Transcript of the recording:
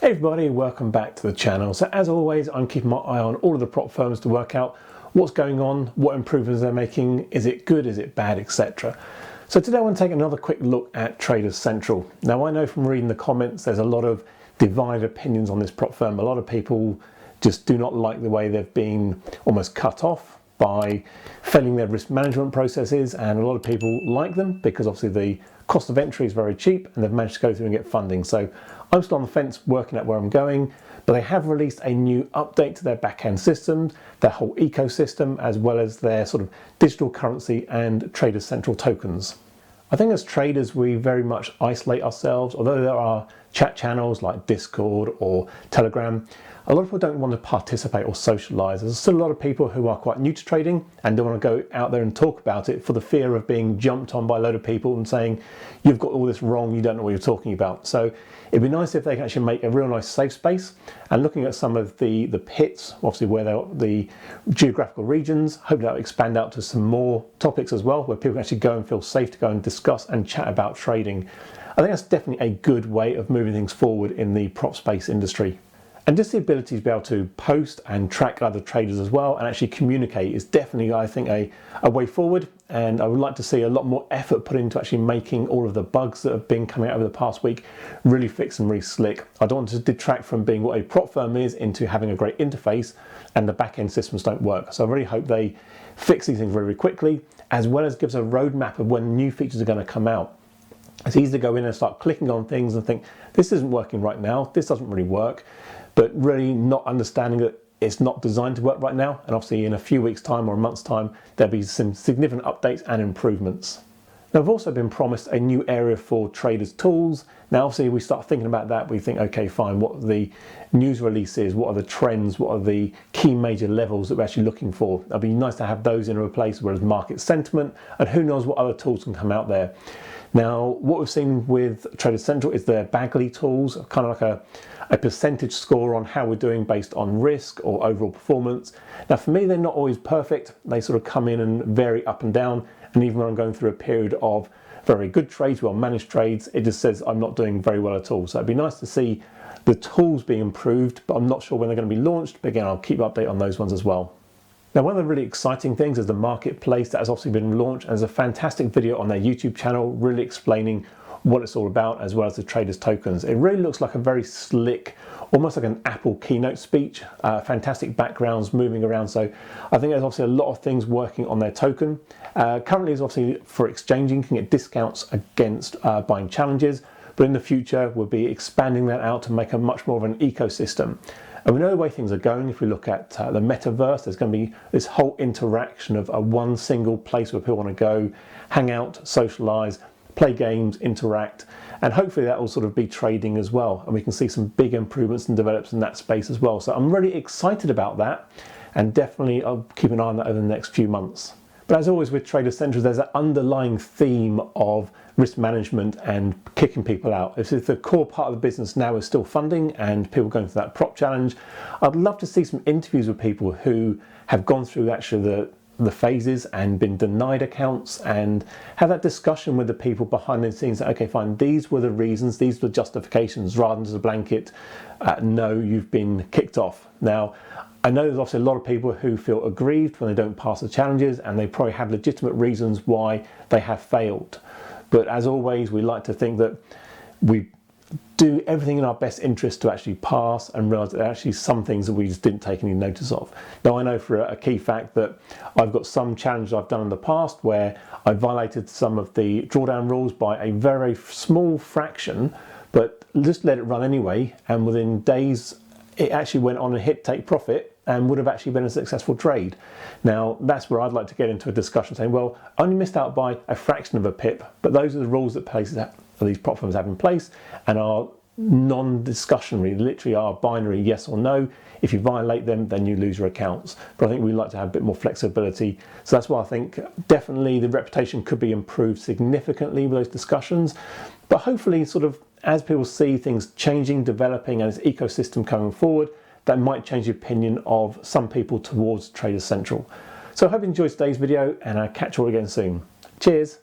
Hey everybody, welcome back to the channel. So as always, I'm keeping my eye on all of the prop firms to work out what's going on, what improvements they're making, is it good, is it bad, etc. So today I want to take another quick look at Traders Central. Now I know from reading the comments there's a lot of divided opinions on this prop firm. A lot of people just do not like the way they've been almost cut off by failing their risk management processes, and a lot of people like them because obviously the cost of entry is very cheap and they've managed to go through and get funding. So I'm still on the fence working out where I'm going, but they have released a new update to their back-end systems, their whole ecosystem, as well as their sort of digital currency and Traders Central tokens. I think as traders we very much isolate ourselves. Although there are chat channels like Discord or Telegram, a lot of people don't want to participate or socialize. There's still a lot of people who are quite new to trading and don't want to go out there and talk about it for the fear of being jumped on by a load of people and saying, you've got all this wrong, you don't know what you're talking about. So it'd be nice if they can actually make a real nice safe space. And looking at some of the pits, obviously where they're the geographical regions, hopefully that'll expand out to some more topics as well, where people can actually go and feel safe to go and discuss and chat about trading. I think that's definitely a good way of moving things forward in the prop space industry. And just the ability to be able to post and track other traders as well and actually communicate is definitely, I think, a way forward. And I would like to see a lot more effort put into actually making all of the bugs that have been coming out over the past week really fixed and really slick. I don't want to detract from being what a prop firm is into having a great interface and the back-end systems don't work. So I really hope they fix these things very quickly, as well as gives a roadmap of when new features are going to come out. It's easy to go in and start clicking on things and think, this isn't working right now, this doesn't really work, but really not understanding that it's not designed to work right now. And obviously in a few weeks' time or a month's time, there'll be some significant updates and improvements. Now I've also been promised a new area for traders tools. Now obviously we start thinking about that, we think, okay, fine, what are the news releases, what are the trends, what are the key major levels that we're actually looking for? It'd be nice to have those in a place where there's market sentiment, and who knows what other tools can come out there. Now, what we've seen with Traders Central is their Bagley tools, kind of like a percentage score on how we're doing based on risk or overall performance. Now, for me, they're not always perfect. They sort of come in and vary up and down. And even when I'm going through a period of very good trades, well-managed trades, it just says I'm not doing very well at all. So it'd be nice to see the tools being improved, but I'm not sure when they're going to be launched. But again, I'll keep up update on those ones as well. Now, one of the really exciting things is the marketplace that has obviously been launched, and there's a fantastic video on their YouTube channel really explaining what it's all about, as well as the traders tokens. It really looks like a very slick, almost like an Apple keynote speech, fantastic backgrounds moving around. So I think there's obviously a lot of things working on their token. Currently it's obviously for exchanging, you can get discounts against buying challenges, but in the future we'll be expanding that out to make a much more of an ecosystem. And we know the way things are going. If we look at the metaverse, there's going to be this whole interaction of one single place where people want to go, hang out, socialize, play games, interact, and hopefully that will sort of be trading as well. And we can see some big improvements and developments in that space as well. So I'm really excited about that, and definitely I'll keep an eye on that over the next few months. But as always with Traders Central, there's an underlying theme of risk management and kicking people out. If the core part of the business now is still funding and people going through that prop challenge, I'd love to see some interviews with people who have gone through actually the phases and been denied accounts, and have that discussion with the people behind the scenes that, okay, fine, these were the reasons, these were justifications, rather than just a blanket, no, you've been kicked off. Now, I know there's obviously a lot of people who feel aggrieved when they don't pass the challenges, and they probably have legitimate reasons why they have failed. But as always, we like to think that we do everything in our best interest to actually pass, and realise that there are actually some things that we just didn't take any notice of. Now I know for a key fact that I've got some challenges I've done in the past where I violated some of the drawdown rules by a very small fraction, but just let it run anyway, and within days it actually went on and hit take profit and would have actually been a successful trade. Now that's where I'd like to get into a discussion saying, well, I only missed out by a fraction of a pip, but those are the rules that these prop firms have in place, and are non-discussionary, literally are binary yes or no. If you violate them, then you lose your accounts. But I think we'd like to have a bit more flexibility. So that's why I think definitely the reputation could be improved significantly with those discussions. But hopefully sort of as people see things changing, developing, and this ecosystem coming forward, that might change the opinion of some people towards Traders Central. So I hope you enjoyed today's video, and I'll catch you all again soon. Cheers.